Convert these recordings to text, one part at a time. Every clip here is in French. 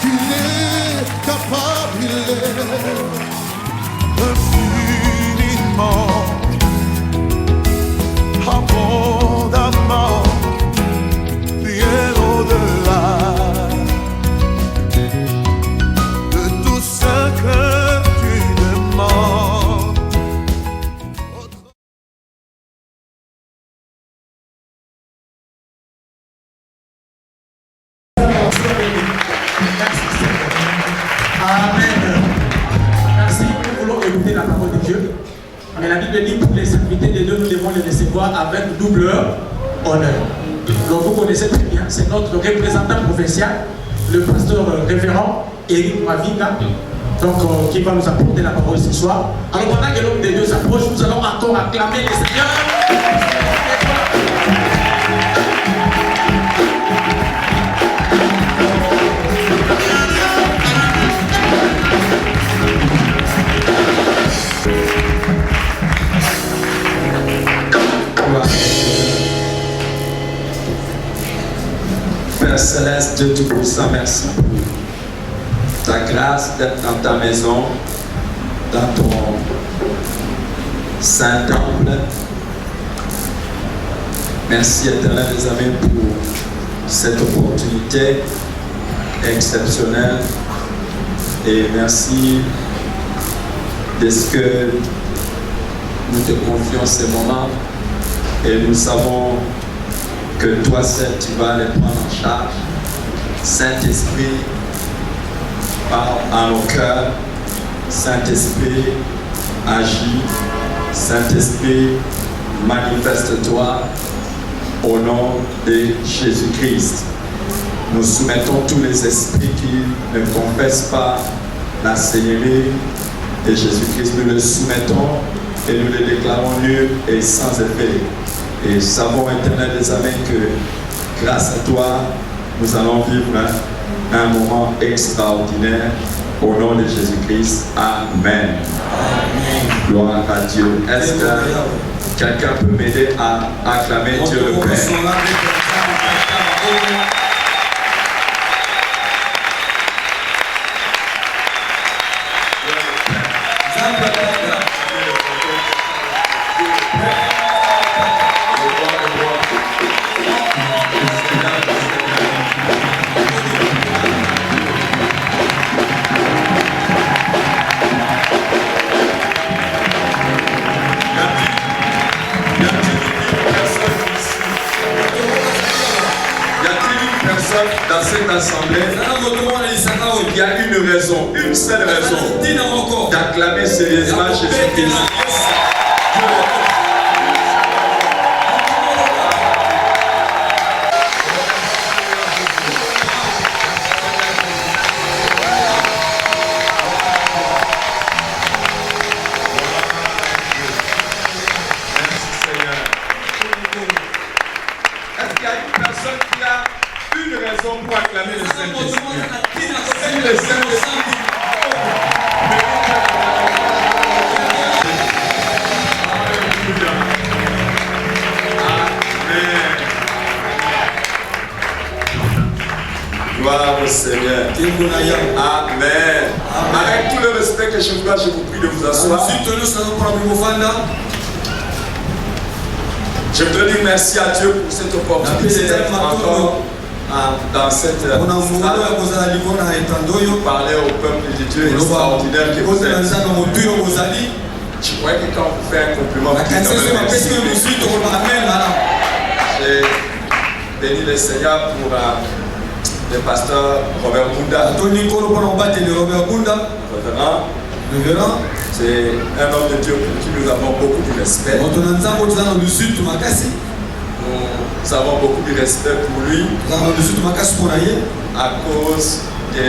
il est capable, il est infiniment, abondamment, bien au-delà de tout ce que tu demandes. Amen. Merci, nous voulons écouter la parole de Dieu. Mais la Bible dit pour les invités de Dieu, nous devons les recevoir avec double honneur. Donc vous connaissez très bien, c'est notre représentant provincial, le pasteur révérend Eric Mavinga, donc qui va nous apporter la parole ce soir. Alors pendant que l'homme de Dieu s'approche, nous allons encore acclamer le Seigneur. Père Céleste, Dieu Tout-Puissant, merci pour ta grâce d'être dans ta maison, dans ton saint temple. Merci éternel des amis pour cette opportunité exceptionnelle et merci de ce que nous te confions ces moments et nous savons que toi seul tu vas les prendre en charge. Saint-Esprit, parle à nos cœurs. Saint-Esprit, agis. Saint-Esprit, manifeste-toi au nom de Jésus-Christ. Nous soumettons tous les esprits qui ne confessent pas la Seigneurie de Jésus-Christ. Nous les soumettons et nous les déclarons nuls et sans effet. Et savons, éternel des amis, que grâce à toi, nous allons vivre un moment extraordinaire au nom de Jésus-Christ. Amen. Amen. Gloire à Dieu. Est-ce que quelqu'un peut m'aider à acclamer Dieu le Père? Dans cette assemblée, il y a une raison, une seule raison d'acclamer sérieusement Jésus-Christ. Gloire au Seigneur. Amen. Avec tout le respect que je vous dois, je vous prie de vous asseoir. Je voudrais dire merci à Dieu pour cette opportunité d'être encore dans cette salle, parler au peuple de Dieu extraordinaire que vous êtes. Je croyais que quand vous faites un compliment, vous dites merci. J'ai béni le Seigneur pour le pasteur Robert Bunda. C'est un homme de Dieu pour qui nous avons beaucoup de respect. Nous avons beaucoup de respect pour lui à cause de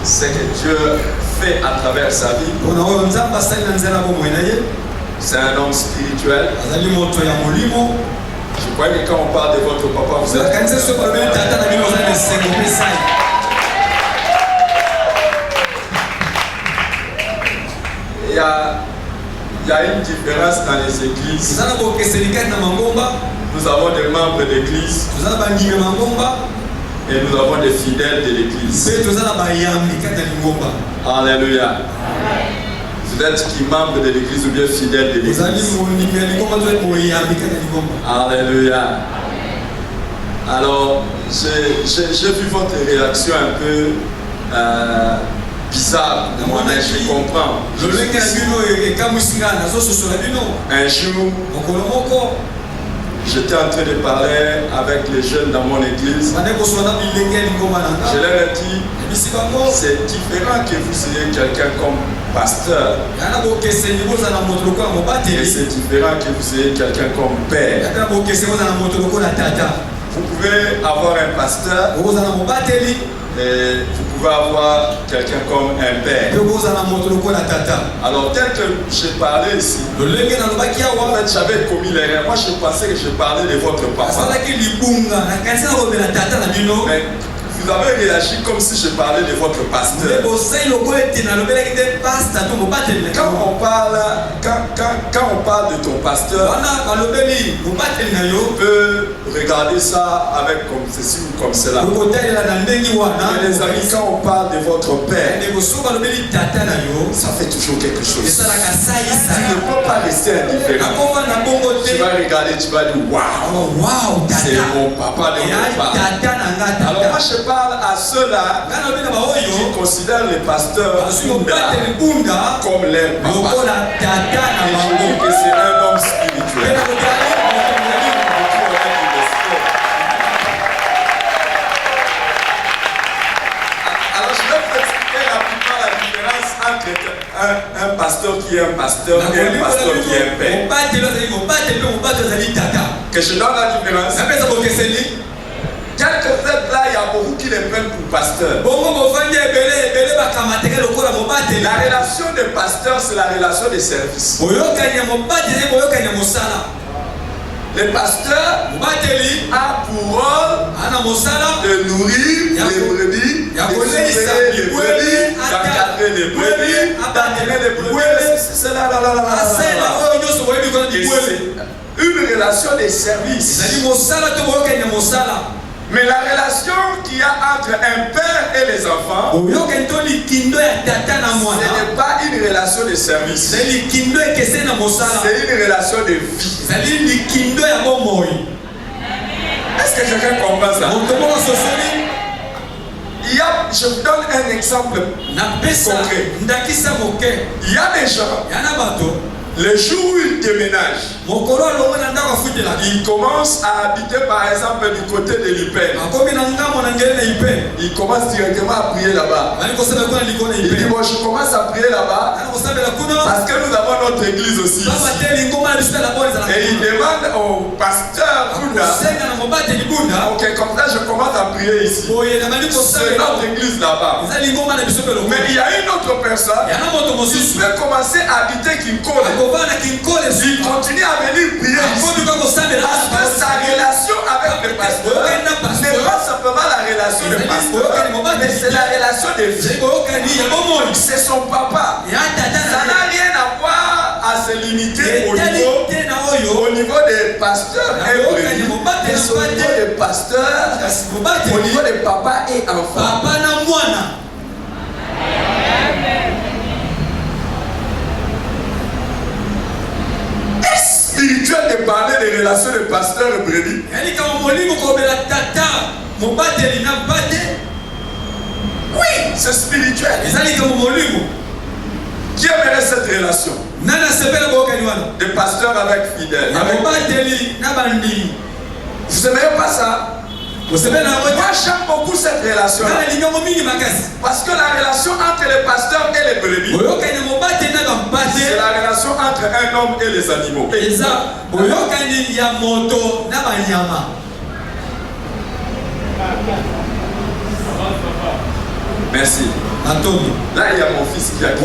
ce que Dieu fait à travers sa vie. C'est un homme spirituel. Je crois que quand on parle de votre papa, vous êtes... Il y a une différence dans les églises. Nous avons des membres d'église Et nous avons des fidèles de l'église. Alléluia. Vous êtes qui membre de l'église ou bien fidèle de l'église? Alléluia. Alors, j'ai vu votre réaction un peu bizarre. Moi, mais je comprends. Un jour, j'étais en train de parler avec les jeunes dans mon église. Je leur ai dit, c'est différent que vous ayez quelqu'un comme pasteur. Et c'est différent que vous ayez quelqu'un comme père. Vous pouvez avoir un pasteur et vous pouvez avoir quelqu'un comme un père. Alors, tel que j'ai parlé ici, en fait, j'avais commis l'erreur. Moi, je pensais que je parlais de votre papa. Mais vous avez réagi comme si je parlais de votre pasteur. Quand on parle de ton pasteur, on peut regarder ça avec comme ceci ou comme cela. Mais les amis, quand on parle de votre père, ça fait toujours quelque chose. Tu ne peux pas rester indifférent. Tu vas regarder, tu vas dire waouh, c'est mon papa de mon papa. Alors moi je parle à ceux-là qui considèrent les pasteurs comme leur papa. Et je dis que c'est un homme spirituel. Alors je vais vous expliquer rapidement la différence entre un pasteur qui est un pasteur et un pasteur qui est un père. Que je donne la différence. Quelques êtres là, il y a beaucoup qui les prennent pour pasteur. La relation de pasteur, c'est la relation de service. Le pasteur a pour rôle de nourrir les brebis, de surveiller les brebis, d'encadrer les brebis, d'entraîner les brebis. C'est là. Et c'est une relation de service. Mais la relation qu'il y a entre un père et les enfants, ce n'est pas une relation de service. C'est une relation de vie. Est-ce que quelqu'un comprend ça? Je vous donne un exemple concret. Il y a des gens, le jour où ils déménagent, ils commencent à habiter par exemple du côté de l'Ipen. Ils commencent directement à prier là-bas. Ils disent bon, je commence à prier là-bas parce que nous avons notre église aussi. Et ils demandent au pasteur Bunda, ok, comme ça je commence à prier ici. C'est notre église là-bas. Mais il y a une autre personne qui peut commencer à habiter Kinkole. Il continue à venir prier ici. Parce que sa relation avec le pasteur n'est pas simplement la relation de pasteur, mais c'est la relation de vie. C'est son papa. Ça n'a rien à voir à se limiter au niveau des pasteurs et au niveau des pasteurs, au niveau des papas et enfants. Spirituel de parler des relations de pasteur et brebis. Oui, c'est spirituel. Qui aimerait cette relation de pasteur avec fidèle? Vous n'aimez pas ça? Moi j'aime beaucoup cette relation parce que la relation entre les pasteurs et les brebis, c'est la relation entre un homme et les animaux. Merci. Là il y a mon fils qui a dit.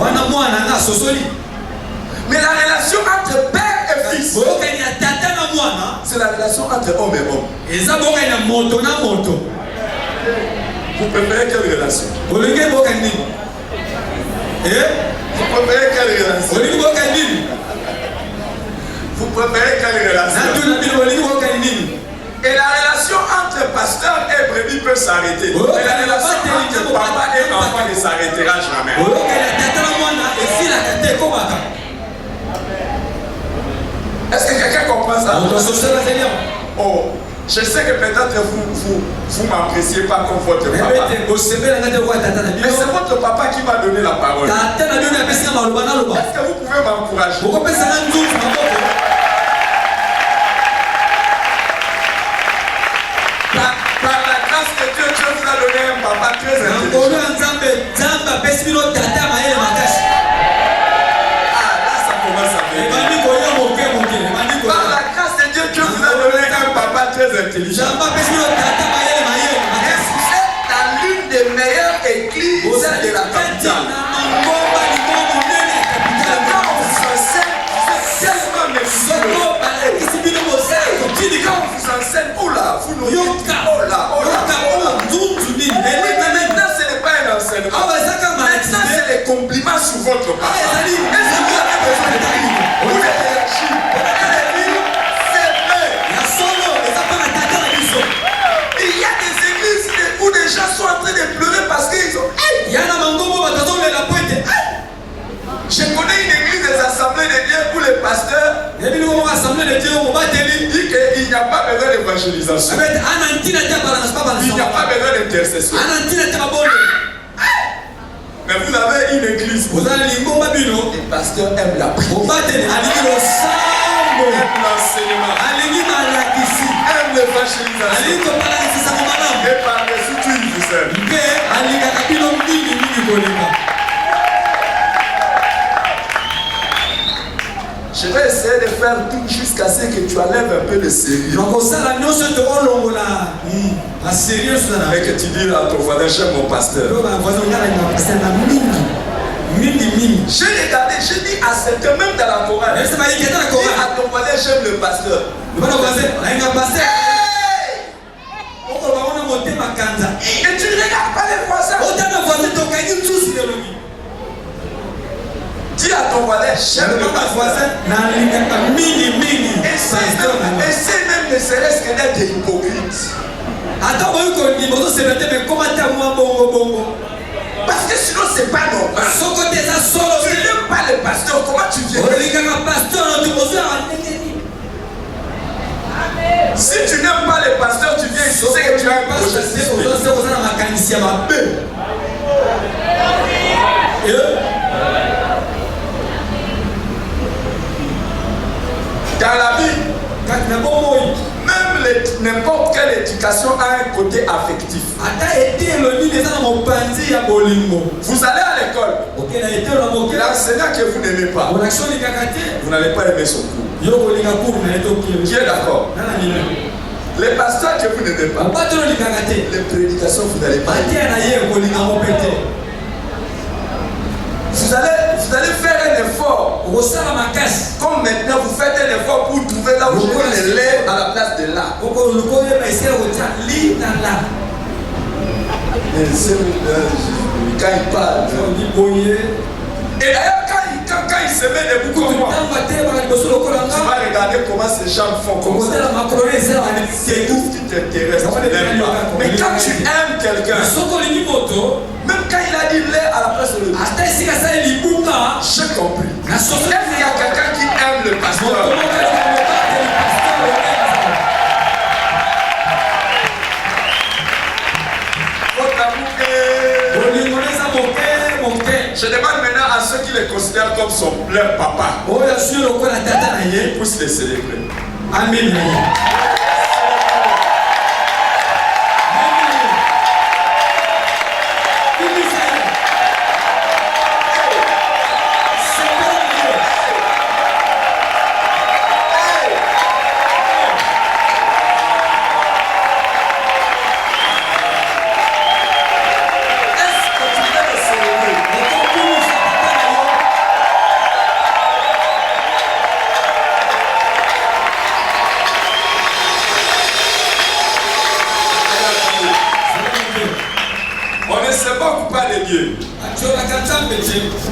Mais la relation entre père et fils, c'est la relation entre homme et homme. Vous préférez quelle relation? Vous préférez quelle relation? Vous préférez quelle relation? Et la relation entre pasteur et brebis peut s'arrêter. Mais la relation entre papa et enfant ne s'arrêtera jamais. Est-ce que quelqu'un comprend ça? Oh, je sais que peut-être vous m'appréciez pas comme votre papa. Mais c'est votre papa qui m'a donné la parole. Est-ce que vous pouvez m'encourager? Par la grâce de Dieu, Dieu vous a donné un papa très intelligent. Ah, là ça commence à venir. Par la grâce de Dieu, Dieu vous a donné un papa très intelligent. Et vous êtes dans l'une des meilleures églises de la capitale. Quand on vous enseigne, vous êtes tellement merveilleux. Quand on vous enseigne, oh là, vous nous dites, oh là. Mais maintenant, ce n'est pas un enseignement. Maintenant, c'est les compliments sur votre papa. Est-ce que vous avez besoin de dire? Vous êtes réagi. Il y a des églises où des gens sont en train de pleurer parce qu'ils ont. Je connais une église des assemblées de Dieu où le pasteur dit qu'il n'y a pas besoin d'évangélisation. Il n'y a pas besoin d'intercession. Mais vous avez une église où le pasteur aime la prière, aime l'enseignement, aime l'évangélisation. Et par-dessus tout, il vous aime. Je vais essayer de faire tout jusqu'à ce que tu enlèves un peu de sérieux. Et que tu dis à ton voisin, j'aime mon pasteur. J'ai regardé, j'ai dit à certains, même dans la chorale, dis à ton voisin, j'aime le pasteur. Et tu ne regardes pas les voisins. Dis à ton voisin, j'aime le pasteur. Essaye même ne serait-ce que d'être hypocrite. Parce que sinon c'est pas normal. Tu n'aimes pas le pasteur, comment tu viens? Si tu n'aimes pas le pasteur, tu viens ici, c'est que tu as un projet. Dans la vie, même n'importe quelle éducation a un côté affectif. Vous allez à l'école, l'enseignant que vous n'aimez pas, vous n'allez pas aimer son cours. Qui est d'accord? Les pasteurs que vous n'aimez pas, les prédications vous n'allez pas aimer. Vous allez faire un effort. Comme maintenant vous faites un effort pour trouver là où je vais le lait à la place de là. Quand il parle. Et d'ailleurs quand il se met debout comme moi, tu vas regarder comment ces gens font comme ça. C'est tout ce qui t'intéresse. Mais quand tu aimes quelqu'un, même quand il a dit lait à la place de l'autre, j'ai compris. Est-ce qu'il y a quelqu'un qui aime le pasteur? Je demande maintenant à ceux qui les considèrent comme leur papa, ils puissent les célébrer. Amen.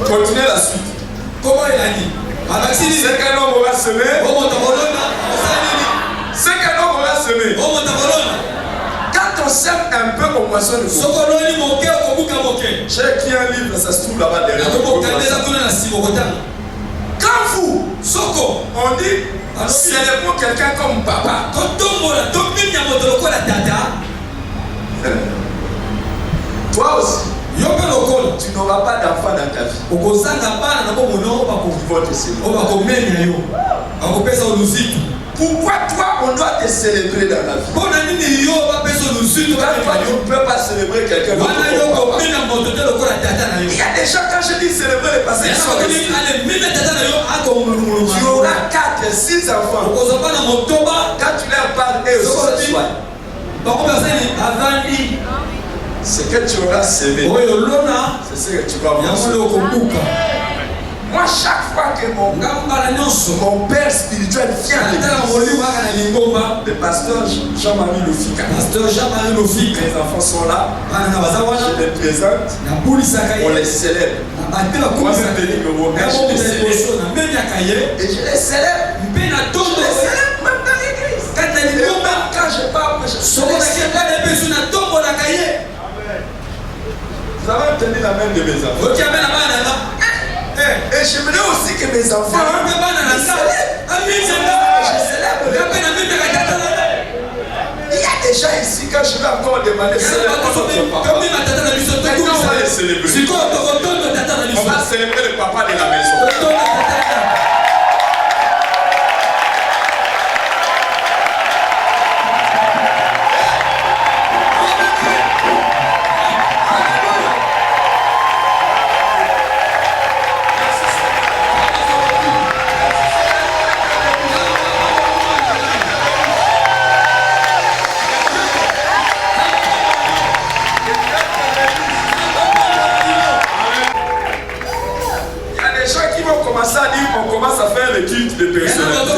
Continuez la suite. Comment il a dit? C'est qu'un homme va semer. C'est qu'un homme aura semé. Quand on sème un peu, on moissonne beaucoup. J'ai écrit un livre, ça se trouve là-bas derrière. Quand vous, on dit, célébrons quelqu'un comme papa. Toi aussi, tu n'auras pas d'enfant dans ta vie. Ils vont te célébrer. Pourquoi toi on doit te célébrer dans la vie? Quand toi tu ne peux pas célébrer quelqu'un d'autre. Il y a des gens, quand je dis célébrer les passés, tu auras 4, 6 enfants. Quand tu leur parles, eux aussi se soignent. Ce que tu auras semé, c'est ce que tu vas voir. Moi, chaque fois que mon père spirituel vient de l'église, le pasteur Jean-Marie Lofika, les enfants sont là, je les présente, on les célèbre. Moi, c'est Denis Gobo, je les célèbre. Et je les célèbre. Je les célèbre même dans l'église. Et même quand je parle, je les célèbre. Vous avez obtenu la main de mes enfants. Et j'aimerais aussi que mes enfants me célèbrent. Il y a des gens ici, quand je vais encore demander, célèbre votre papa. Maintenant, on va les célébrer. On va célébrer le papa de la maison. On commence à faire l'étude de personnalité.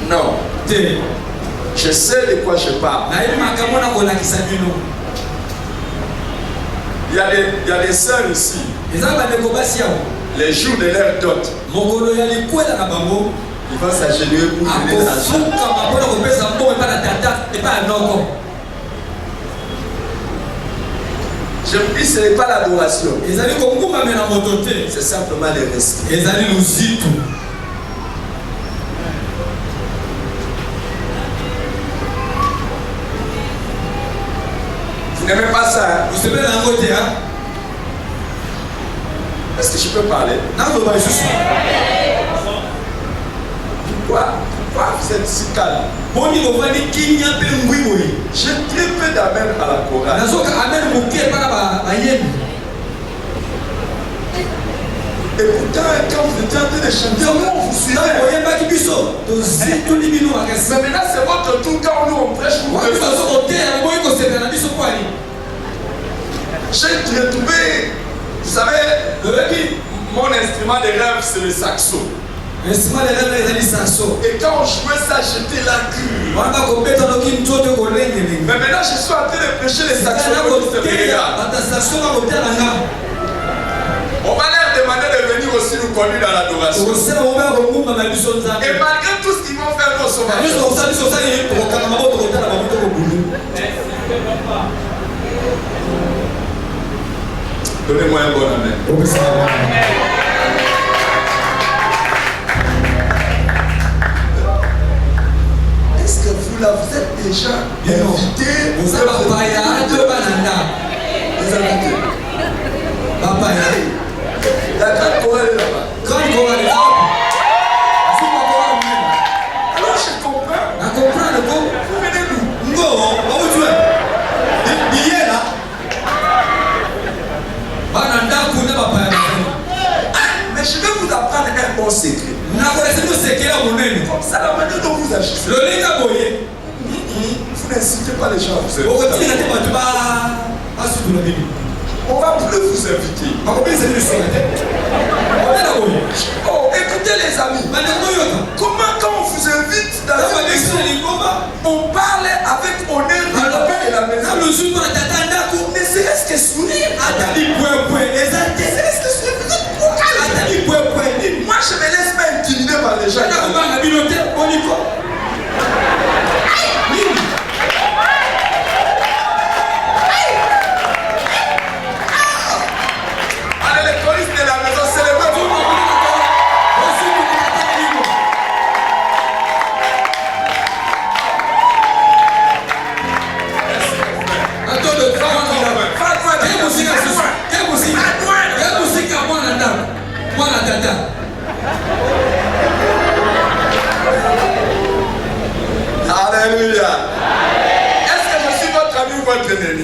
Non. Je sais de quoi je parle. Il y a des sœurs ici. Les jours de leur dot, ils vont s'agenouiller pour donner l'argent. Je me dis, ce n'est pas l'adoration. C'est simplement le respect. Vous n'aimez pas ça, hein? Est-ce que je peux parler? Pourquoi vous êtes si calme? J'ai très peu d'amen à la chorale. Et pourtant, quand vous étiez en train de chanter, on vous suivait. Mais maintenant, c'est votre tour quand nous on prêche pour vous. J'ai retrouvé, vous savez, mon instrument de rêve, c'est le saxo. Et quand on jouait ça, j'étais là. Mais maintenant, je suis en train de prêcher les saxos. On va leur demander de venir aussi nous conduire dans l'adoration. Et malgré tout ce qu'ils vont faire, nous sommes donnez-moi un bon amen. Est-ce que vous là, vous êtes déjà invités? Vous êtes invités. La grande chorale est là-bas. Alors je comprends. Vous venez d'où? Mais je vais vous apprendre un bon secret. Comme ça, la manière dont vous agissez. Vous n'incitez pas les gens à vous inviter. On va plus vous inviter. Oh, écoutez les amis. Comment quand on vous invite dans la maison, on parle avec honneur du papa de la maison. Ne serait-ce que sourire. Moi, je me laisse pas votre ennemi.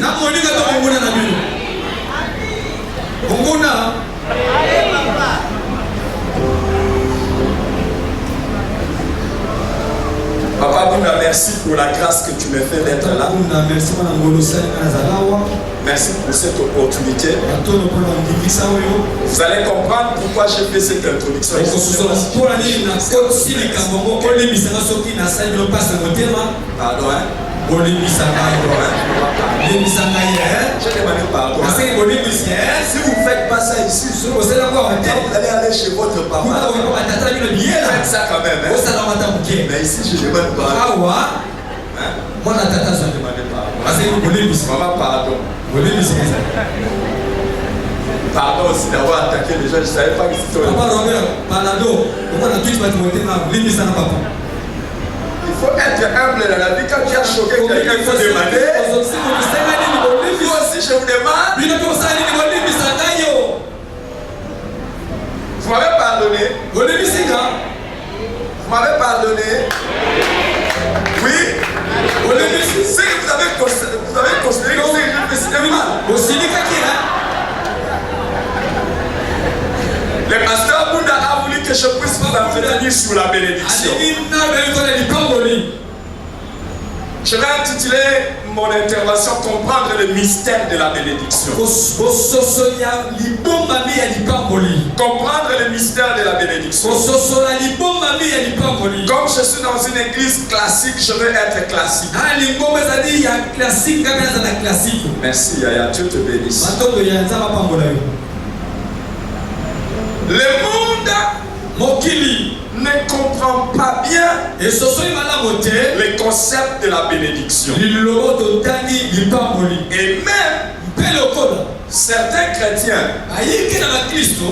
Papa Bunda, merci pour la grâce que tu me fais d'être là. Merci pour cette opportunité. Vous allez comprendre pourquoi j'ai fait cette introduction. Pardon, hein? Je demande pardon. Si vous ne faites pas ça ici, vous allez aller chez votre papa. Faites ça quand même. Hein? Mais ici, je demande pardon. Hein? Je demande pardon. Maman, pardon. Pardon aussi d'avoir attaqué les gens, je ne savais pas que c'était Il faut être humble dans la vie. Quand tu as choqué quelqu'un, il faut demander. Vous aussi, je vous demande. Vous m'avez pardonné. Vous m'avez pardonné. Oui. C'est que vous avez considéré que c'est mal. Le pasteur Bunda a voulu que je puisse vous entretenir sur la bénédiction. Je vais intituler mon intervention Comprendre le mystère de la bénédiction. Comprendre le mystère de la bénédiction. Comme je suis dans une église classique, je veux être classique. Merci Yaya, Dieu te bénisse. Le monde ne comprend pas bien les concepts de la bénédiction. Et même certains chrétiens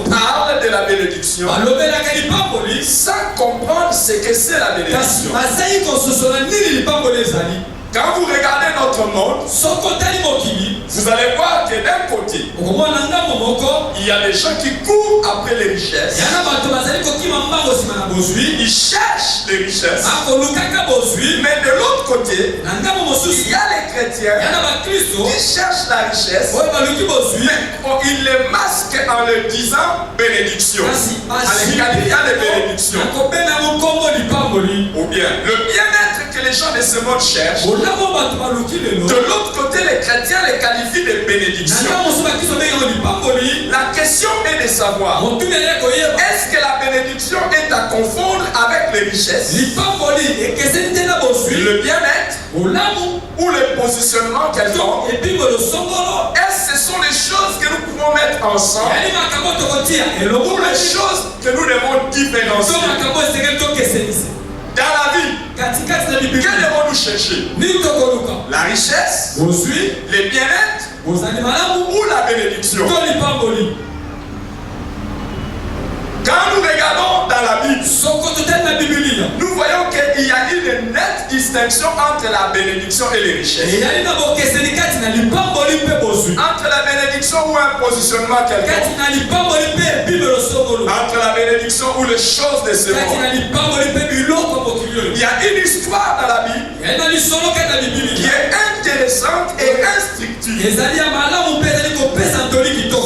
parlent de la bénédiction sans comprendre ce que c'est la bénédiction. Quand vous regardez notre monde, vous allez voir que d'un côté, il y a des gens qui courent après les richesses. Ils cherchent les richesses. Mais de l'autre côté, il y a les chrétiens qui cherchent la richesse. Mais ils les masquent en leur disant bénédiction. En les qualifiant de bénédiction. Ou bien le bien-être que les gens de ce monde cherchent. De l'autre côté, les chrétiens les qualifient de bénédiction. La question est de savoir, est-ce que la bénédiction est à confondre avec les richesses, le bien-être ou le positionnement quelconque? Est-ce que ce sont les choses que nous pouvons mettre ensemble ou les choses que nous devons différencier? Dans la vie, que devons-nous chercher? La richesse, le bien-être ou la bénédiction? Quand nous regardons dans la Bible, nous voyons qu'il y a une nette distinction entre la bénédiction et les richesses. Entre la bénédiction ou un positionnement quelconque. Entre la bénédiction ou les choses de ce monde. Il y a une histoire dans la Bible qui est intéressante et instructive.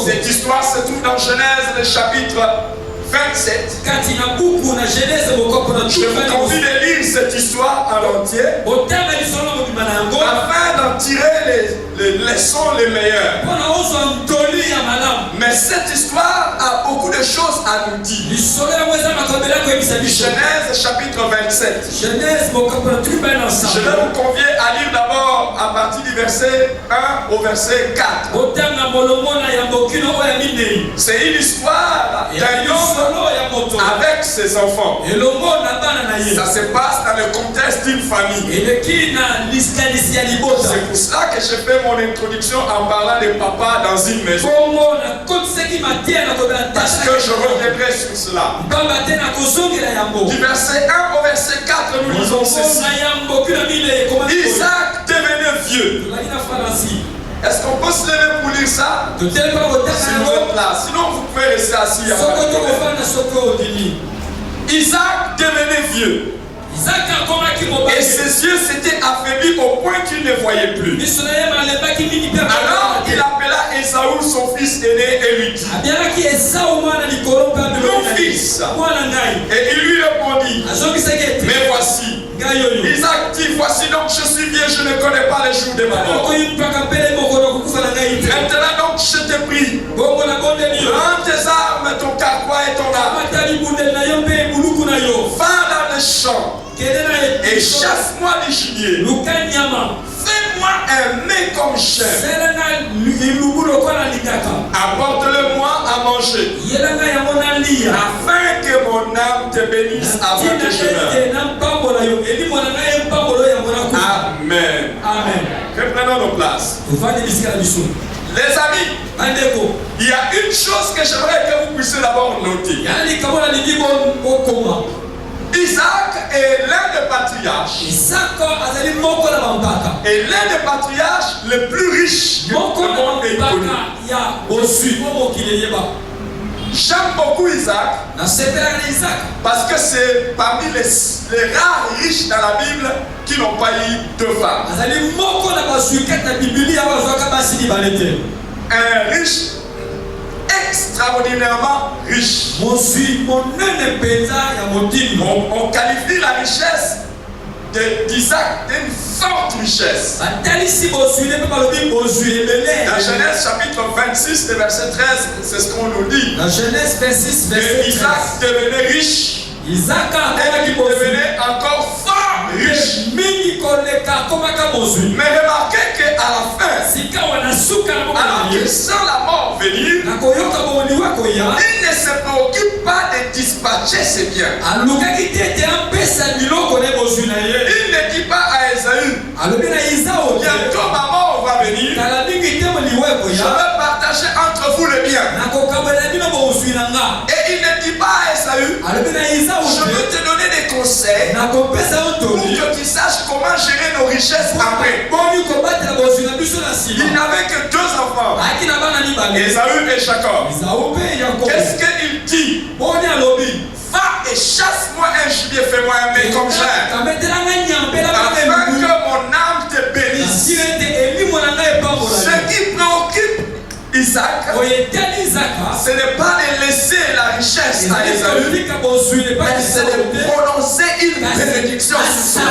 Cette histoire se trouve dans Genèse, le chapitre 27. Je vous convie de lire cette histoire en entier afin d'en tirer les leçons les meilleures. Mais cette histoire a beaucoup de choses à nous dire. Genèse chapitre 27. Je vais vous convier à lire d'abord à partir du verset 1 au verset 4. C'est une histoire d'un homme avec ses enfants. Ça se passe dans le contexte d'une famille. C'est pour cela que je fais mon introduction en parlant de papa dans une maison. Parce que je reviendrai sur cela. Du verset 1 au verset 4, nous lisons ceci. Isaac devenait vieux. Est-ce qu'on peut se lever pour lire ça? Si vous êtes là. Sinon, vous pouvez rester assis. Isaac devenait vieux. Et ses yeux s'étaient affaiblis au point qu'il ne voyait plus. Alors il appela Ésaü, son fils aîné, et lui dit: mon fils. Et il lui répondit: mais voici. Isaac dit: voici donc je suis vieux, je ne connais pas les jours de ma mort. Maintenant donc je te prie, prends tes armes, ton carquois et ton arme, va dans les champs et chasse-moi du gibier. Fais-moi un mets comme chien. Apporte-le-moi à manger, afin que mon âme te bénisse avant que je meure. Amen. Reprenons nos places. Les amis, il y a une chose que j'aimerais que vous puissiez d'abord noter. Isaac est l'un des patriarches. Et l'un des patriarches les plus riches que le monde ait connu. J'aime beaucoup Isaac parce que c'est parmi les rares riches dans la Bible qui n'ont pas eu de femme. Un riche extraordinairement riche. On qualifie la richesse d'Isaac d'une forte richesse. Dans Genèse chapitre 26 et verset 13, c'est ce qu'on nous dit. Dans Genèse 26 verset 13. Isaac devenait riche. Et il devenait encore fort riche. Mais remarquez qu'à la fin, alors qu'il sent la mort venir, il ne se préoccupe pas de dispatcher ses biens. Il ne dit pas à Ésaü: bientôt ma mort va venir, je vais partager entre vous les biens. Et il ne dit pas à Ésaü: je veux te donner des conseils pour que tu saches comment gérer nos richesses après. Il n'avait que deux enfants, Ésaü et Jacob. Qu'est-ce qu'il dit? Va et chasse-moi un gibier, fais-moi un mets comme j'aime, afin que mon âme te bénisse. Ce qui préoccupe Isaac, ce n'est pas de laisser la richesse à Ésaü, mais c'est de prononcer une bénédiction sur soi.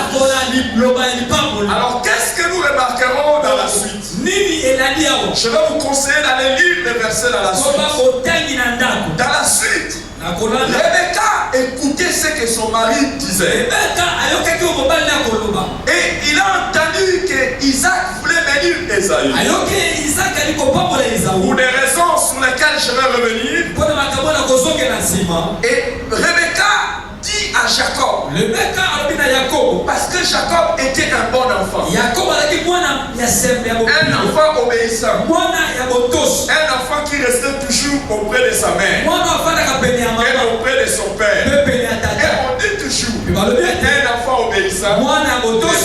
Alors qu'est-ce que nous remarquerons dans la suite? Je vais vous conseiller d'aller lire les versets dans la suite. Dans la suite, Rebecca écoutait ce que son mari disait. Et il a entendu que Isaac voulait bénir Ésaü. Pour des raisons sur lesquelles je vais revenir. Et Rebecca dit à Jacob, parce que Jacob était un bon enfant, un enfant obéissant, un enfant qui restait toujours auprès de sa mère et auprès de son père. Et on dit toujours, un enfant obéissant ne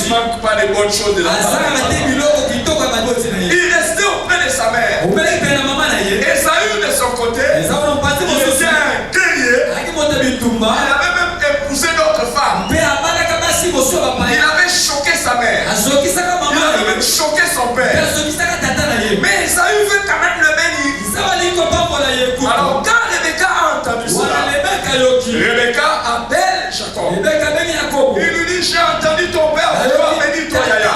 manque pas de bonnes choses de la part. Il restait auprès de sa mère. Ésaü de son côté, il était un guerrier. Il avait même épousé d'autres femmes. Il avait choqué sa mère. Il avait même choqué son père. Mais Ésaü veut quand même le bénir. Alors quand Rebecca a entendu cela, Rebecca appelle Jacob. Il lui dit: j'ai entendu ton père vouloir bénir ton yaya.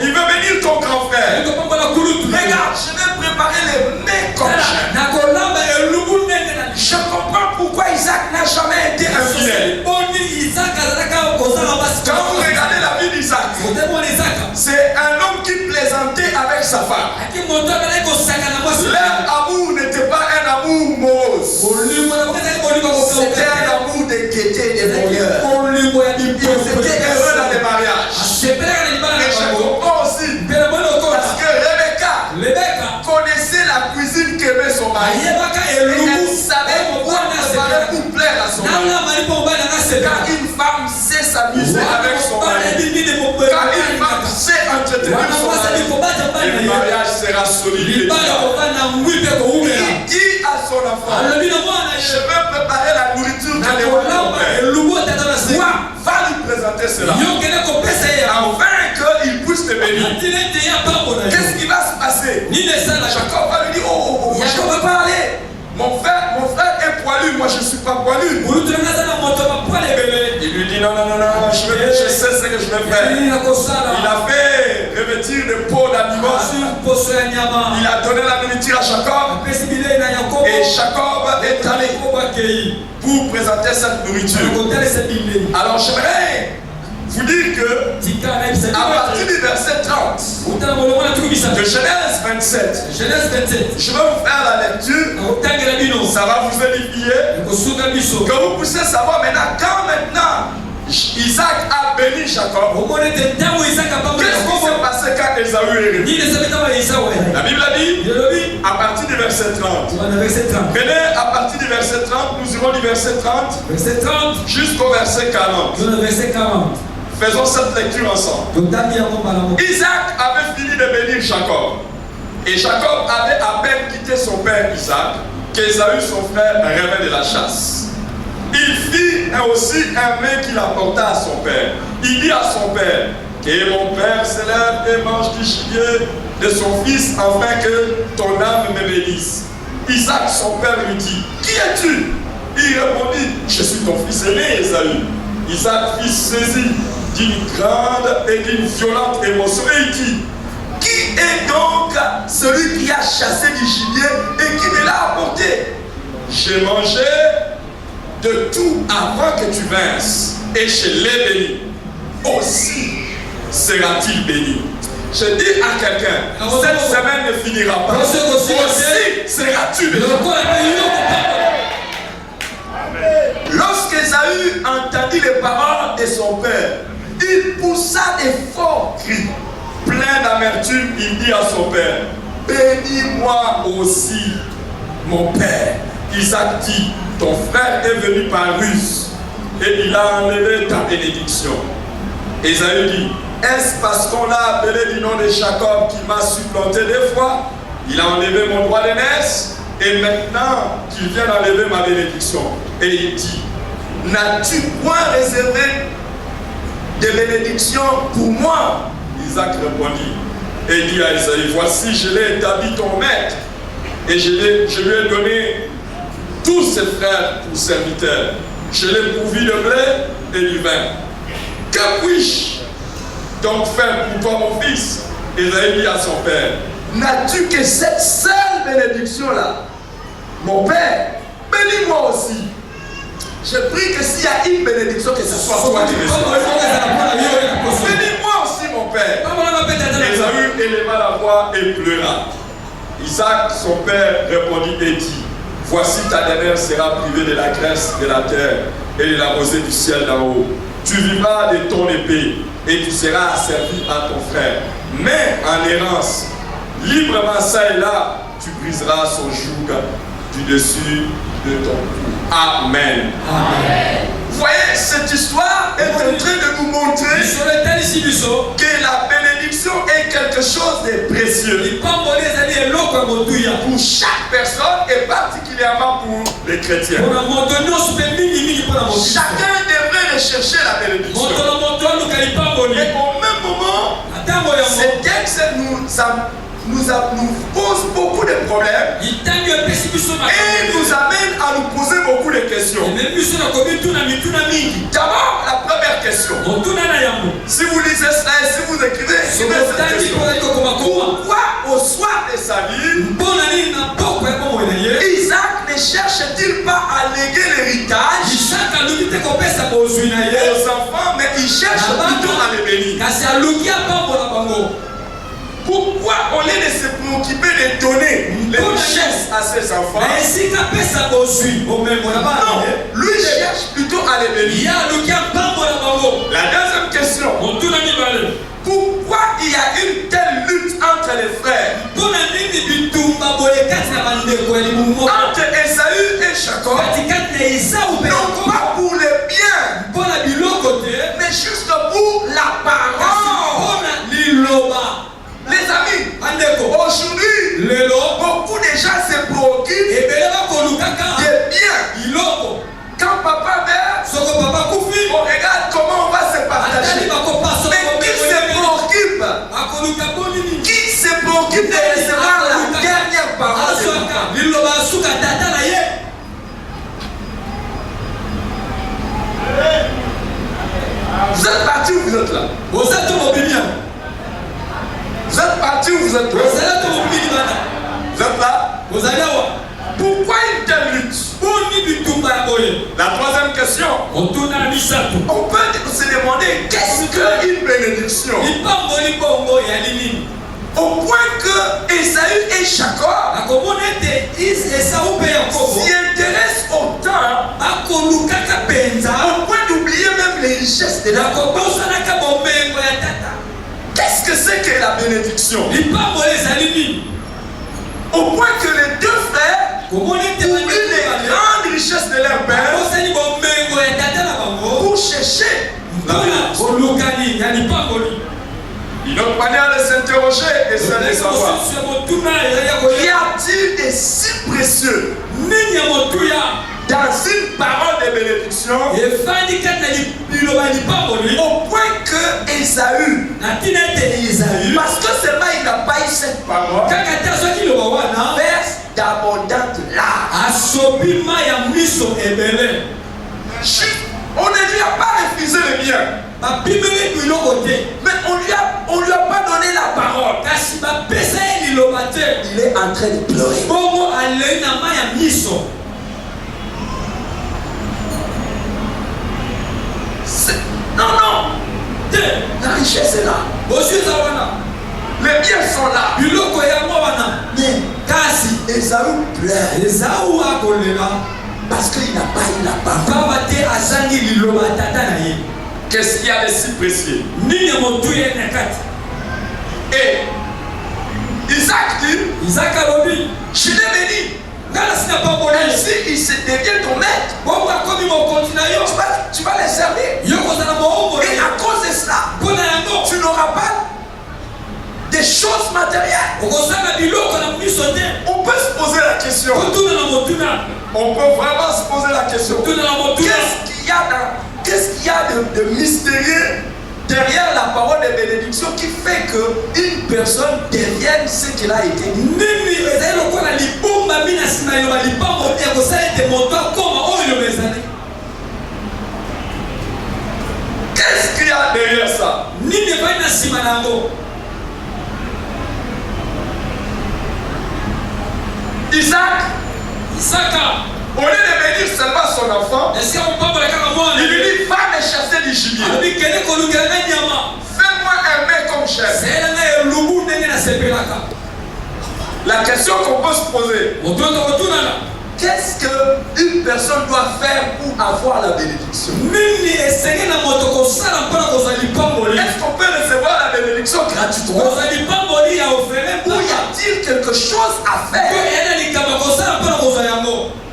Il veut bénir ton grand frère. Regarde, je vais préparer les mets comme j'aime. Je comprends pourquoi Isaac n'a jamais été infidèle. Quand vous regardez la vie d'Isaac, c'est un homme qui plaisantait avec sa femme. Leur amour n'était pas un amour morose. C'était un amour de gaieté et de bonheur. Ils étaient heureux dans les mariages. Et je comprends aussi parce que Rebecca connaissait la cuisine qu'aimait son mari. Et elle savait quoi préparer pour plaire à son mari. Quand une femme sait s'amuser avec son mari, quand une femme sait entretenir son mari, le mariage sera solide. Il dit à son enfant: je vais préparer la nourriture que les enfants ont. Va te bénir. Qu'est-ce qui va se passer? Jacob va lui dire, oh, je ne peux pas aller. Mon frère est poilu, moi je ne suis pas poilu. Il lui dit non, je sais ce que je vais faire. Il a fait revêtir de peau d'animaux. Il a donné la nourriture à Jacob. Et Jacob est allé pour présenter cette nourriture. Alors j'aimerais vous dire que à partir du verset 30 de Genèse 27, je vais vous faire la lecture. Ça va vous édifier. Que vous puissiez savoir maintenant Isaac a béni Jacob. Qu'est-ce qui s'est passé quand Esaü est revenu? La Bible a dit à partir du verset 30. Venez à partir du verset 30, nous irons du verset 30 jusqu'au verset 40. Faisons cette lecture ensemble. Isaac avait fini de bénir Jacob. Et Jacob avait à peine quitté son père Isaac qu'Esaü, son frère, revint de la chasse. Il fit aussi un mets qu'il apporta à son père. Il dit à son père: que mon père s'élève et mange du gibier de son fils afin que ton âme me bénisse. Isaac, son père, lui dit: qui es-tu? Il répondit: je suis ton fils aîné, Esaü. Isaac fut saisi d'une grande et d'une violente émotion et il dit: qui est donc celui qui a chassé du gibier et qui me l'a apporté? J'ai mangé de tout avant que tu vinsses et je l'ai béni. Aussi sera-t-il béni. Je dis à quelqu'un, cette semaine ne finira pas. Aussi seras-tu béni. Lorsqu'Ésaü entendit les paroles de son père, il poussa des forts cris. Plein d'amertume, il dit à son père: bénis-moi aussi, mon père. Isaac dit: ton frère est venu par ruse et il a enlevé ta bénédiction. Ésaü dit: est-ce parce qu'on l'a appelé du nom de Jacob qui m'a supplanté deux fois? Il a enlevé mon droit d'aînesse et maintenant qu'il vient d'enlever ma bénédiction. Et il dit: n'as-tu point réservé de bénédiction pour moi? Isaac répondit et dit à Ésaü: voici, je l'ai établi ton maître et je lui ai donné tous ses frères pour serviteurs. Je l'ai pourvu de blé et du vin. Que puis-je donc faire pour toi, mon fils? Ésaü dit à son père: n'as-tu que cette seule bénédiction-là? Mon père, bénis-moi aussi. Je prie que s'il y a une bénédiction, que ce soit toi qui reçois. Bénis-moi aussi, mon père. Ésaü éleva la voix et pleura. Isaac, son père, répondit et dit: voici ta dernière sera privée de la graisse de la terre et de la rosée du ciel d'en haut. Tu vivras de ton épée et tu seras asservi à ton frère. Mais en errance, librement ça et là, tu briseras son joug du dessus de ton cou. Amen. Amen. Vous voyez, cette histoire est en train de nous montrer que la bénédiction est quelque chose de précieux pour chaque personne et particulièrement pour les chrétiens. Chacun devrait rechercher la bénédiction. Et au même moment, ce texte nous pose beaucoup de problèmes et nous amène à nous poser beaucoup de questions. D'abord, la première question. Si vous lisez cela et si vous écrivez cette question, pourquoi au soir de sa vie, Isaac ne cherche-t-il pas à léguer l'héritage aux enfants, mais il cherche plutôt à les bénir? Pourquoi, au lieu de se préoccuper de donner les richesses à ses enfants, non, lui cherche plutôt à les bénir? La deuxième question: pourquoi il y a une telle lutte entre les frères, entre Ésaü et Jacob, non pas pour le bien, mais juste pour l'apparence? Les amis, aujourd'hui, beaucoup de gens se préoccupent des biens. Quand papa meurt, on regarde comment on va se partager. Mais qui se préoccupe Qui se préoccupe de recevoir la dernière parole de papa? Vous êtes parti ou vous êtes là? Vous êtes parti ou vous êtes là? Vous êtes là? Pourquoi une telle lutte? La troisième question. On peut se demander qu'est-ce qu'une bénédiction? Au point que Esaü et Jacob s'y intéressent autant au point d'oublier même les richesses de la Jacob. Qu'est-ce que c'est que la bénédiction? Au point que les deux frères oublient les grandes richesses de leur père pour chercher la bénédiction. Une autre manière de s'interroger et c'est de savoir qu'y a-t-il de si précieux dans une parole de bénédiction au point que Esaü, parce que seulement il n'a pas eu cette parole, verse d'abondante larmes. On ne lui a pas refusé le bien, mais on lui a pas donné la parole. Il est en train de pleurer. Non. La richesse est là. Les biens sont là. Mais Esaü pleure. Parce qu'il n'a pas eu la parole. Qu'est-ce qu'il y a de si précieux? Et Isaac dit, je l'ai béni. Si il se devient ton maître, tu vas les servir. Et à cause de cela, tu n'auras pas des choses matérielles. On peut se poser la question. On peut vraiment se poser la question. Qu'est-ce qu'il y a de mystérieux derrière la parole de bénédiction qui fait qu'une personne devienne ce qu'elle a été? Qu'est-ce qu'il y a derrière ça? Isaac, au lieu de bénir seulement son enfant, il lui dit, va me chasser du gibier. Fais-moi un mets comme chef. La question qu'on peut se poser, qu'est-ce qu'une personne doit faire pour avoir la bénédiction? Est-ce qu'on peut recevoir la bénédiction gratuitement? Ou y a-t-il quelque chose à faire?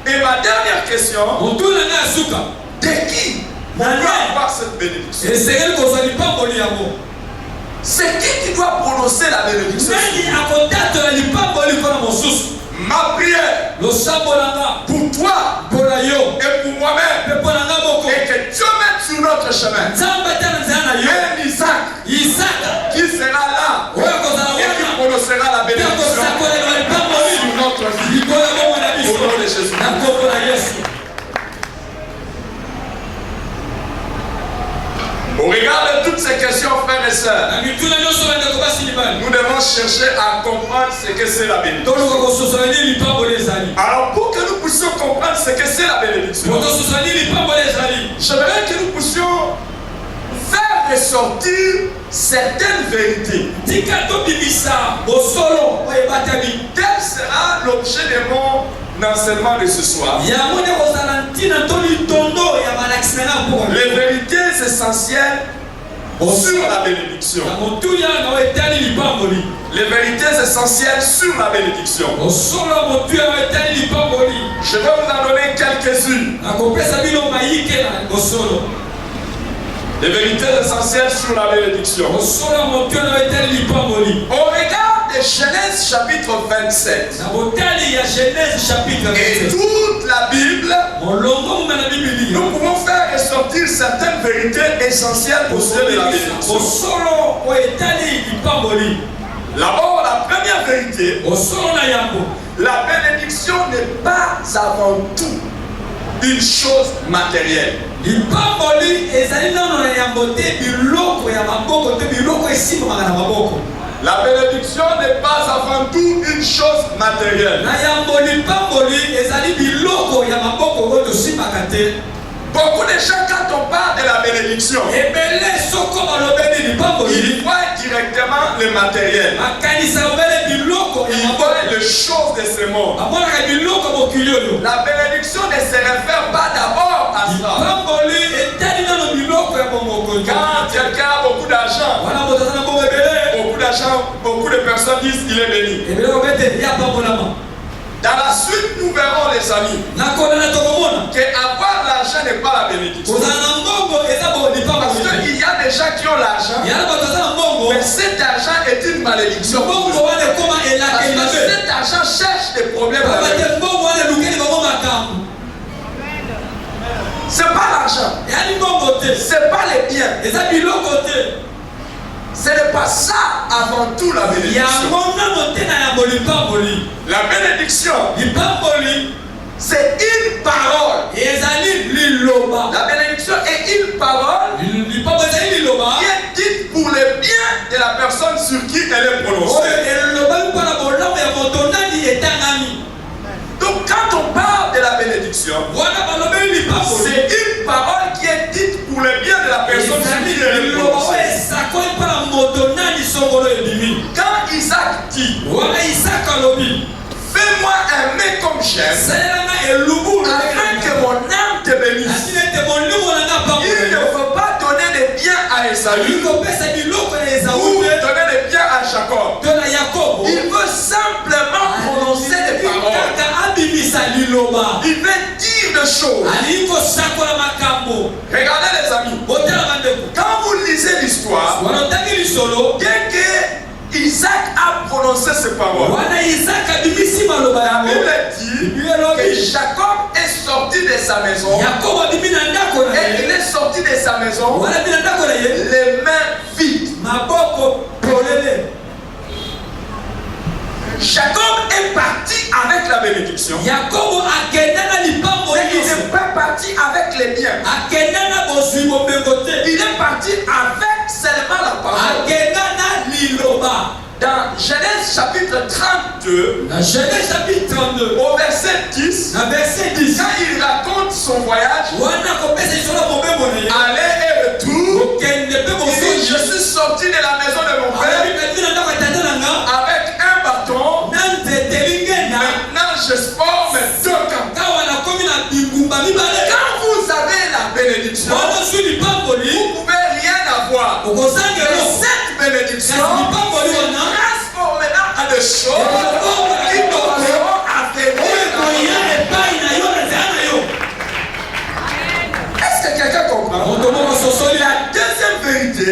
Et ma dernière question, de qui on doit avoir cette bénédiction? C'est qui doit prononcer la bénédiction? Ma prière pour toi et pour moi-même, et que Dieu mette sur notre chemin un Isaac qui sera là et qui prononcera la bénédiction sur notre vie. Au nom de Jésus. Au regard de toutes ces questions, frères et sœurs, nous devons chercher à comprendre ce que c'est la bénédiction. Alors, pour que nous puissions comprendre ce que c'est la bénédiction, j'aimerais que nous puissions faire ressortir certaines vérités. Tel sera l'objet de mon enseignement de ce soir. Les vérités essentielles sur la bénédiction. Les vérités essentielles sur la bénédiction. Je vais vous en donner quelques-unes. Les vérités essentielles sur la bénédiction. Au regard de Genèse chapitre 27 et toute la Bible, nous pouvons faire ressortir certaines vérités essentielles au sujet de la bénédiction. D'abord, la première vérité, la bénédiction n'est pas avant tout une chose matérielle. La bénédiction n'est pas avant tout une chose matérielle. Beaucoup de gens, quand on parle de la bénédiction, ils voient directement le matériel. Ils voient les choses de ce monde. La bénédiction ne se réfère pas d'abord à ça. Quand quelqu'un a beaucoup d'argent, beaucoup de personnes disent qu'il est béni. Dans la suite, nous verrons, les amis, qu'avoir l'argent n'est pas la bénédiction. Parce qu'il y a des gens qui ont l'argent, mais cet argent est une malédiction. Parce que cet argent cherche des problèmes avec. C'est pas l'argent, c'est pas les biens. Ce n'est pas ça avant tout la bénédiction. La bénédiction, c'est une parole. La bénédiction est une parole qui est dite pour le bien de la personne sur qui elle est prononcée. Donc quand on parle de la bénédiction, c'est une parole qui est dite pour le bien de la personne sur qui elle est prononcée. Quand Isaac dit, fais-moi aimer comme j'aime, afin que mon âme te bénisse. Il ne faut pas donner des biens à Esaü ou donner des biens à Jacob. Il veut simplement prononcer des paroles. Il veut dire des choses. Regardez les amis, quand vous lisez l'histoire, bien que Isaac a prononcé ces paroles, la Bible dit que Jacob est sorti de sa maison et il est sorti de sa maison les mains vides. Jacob est parti avec la bénédiction. Il n'est pas parti avec les biens. Il est parti avec seulement la parole. Dans Genèse chapitre 32, au verset 10, quand il raconte son voyage, aller et retour, il dit, je suis sorti de la maison de mon père avec un bâton. Maintenant je sport mes deux camps. Quand vous avez la bénédiction, vous ne pouvez rien avoir. Cette bénédiction transformera à des choses qui t'auront à venir. Est-ce que quelqu'un comprend? La deuxième vérité,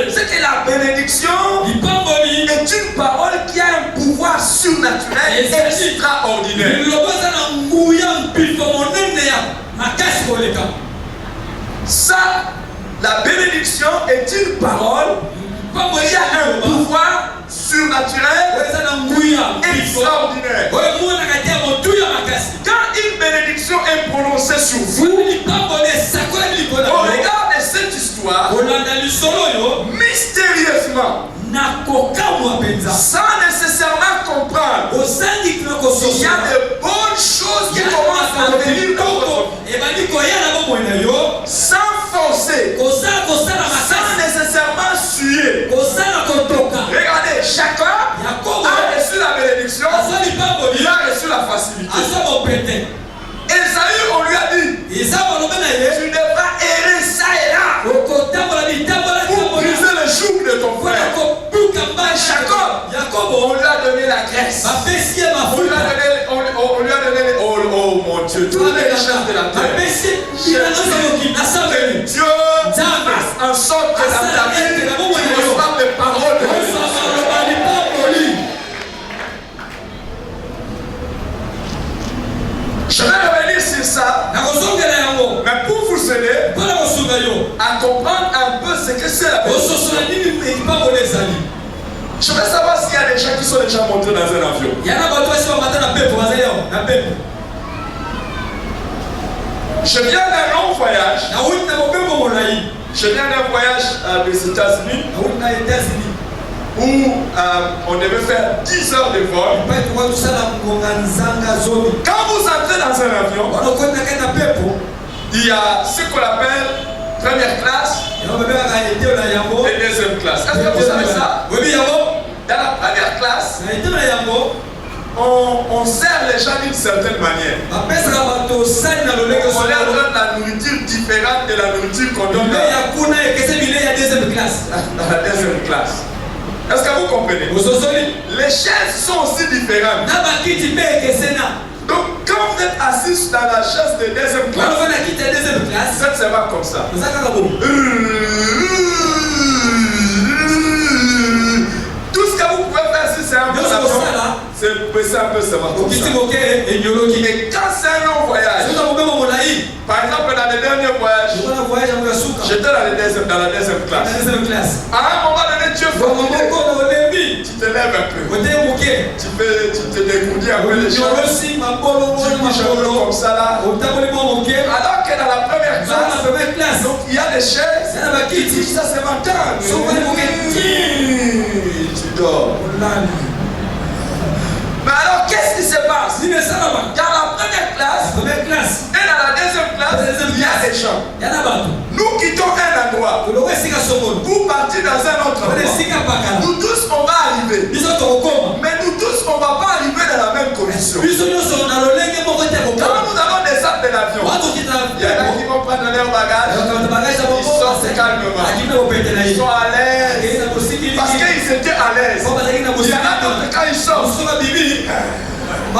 c'est que la bénédiction est une parole qui a un pouvoir surnaturel extraordinaire. Ça, la bénédiction est une parole qui a un pouvoir surnaturel extraordinaire. Quand une bénédiction est prononcée sur vous, au regard de cette histoire, mystérieusement, sans nécessairement comprendre, il y a de bonnes choses qui commencent à venir dans votre vie, sans forcer, sans nécessairement suer. Regardez, Jacob a reçu la bénédiction, il a reçu la facilité. Esaü, on lui a dit, tu devras errer ça et là pour briser le joug de ton frère. Jacob, on lui a donné la graisse. On lui a donné oh mon Dieu, toutes les richesses de la terre. Dieu fasse en sorte que dans ta vie, tu reçoives les paroles de Dieu. Je vais revenir sur ça. Mais pour vous aider, Je veux savoir s'il y a des gens qui sont déjà montés dans un avion. Je viens d'un long voyage. Je viens d'un voyage des États-Unis où on devait faire 10 heures de vol. Quand vous entrez dans un avion, il y a ce qu'on appelle première classe et deuxième classe. Est-ce que vous savez ça? Dans la première classe, on sert les gens d'une certaine manière. On leur donne la nourriture différente de la nourriture qu'on donne dans la deuxième classe. Est-ce que vous comprenez? Les chaises sont aussi différentes. Donc quand vous êtes assis dans la chaise de deuxième classe, ça ne se va comme ça. Tout ce que vous pouvez faire si c'est un peu ça, c'est baisser un peu ça va comme ça. Et quand c'est un long voyage, par exemple dans le dernier voyage, j'étais dans la deuxième classe. À un moment donné, Dieu fait tu te lèves un peu. Tu te dégourdis un peu les choses. Tu bouges un peu comme ça là. Alors que dans la première classe, donc il y a des chaises qui disent ça c'est matin. Tu dors. Mais alors qu'est-ce qui se passe? Dans la première classe et dans la deuxième classe, il y a des gens. Nous quittons un endroit pour partir dans un autre endroit. Nous tous on va arriver. Mais nous tous on ne va pas arriver dans la même condition. Quand nous allons descendre de l'avion, il y en a qui vont prendre leur bagage. Ils sortent calmement. Ils sont à l'aise. Parce qu'ils étaient à l'aise. Il y en a d'autres quand ils sortent. Le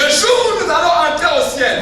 jour où nous allons entrer au ciel,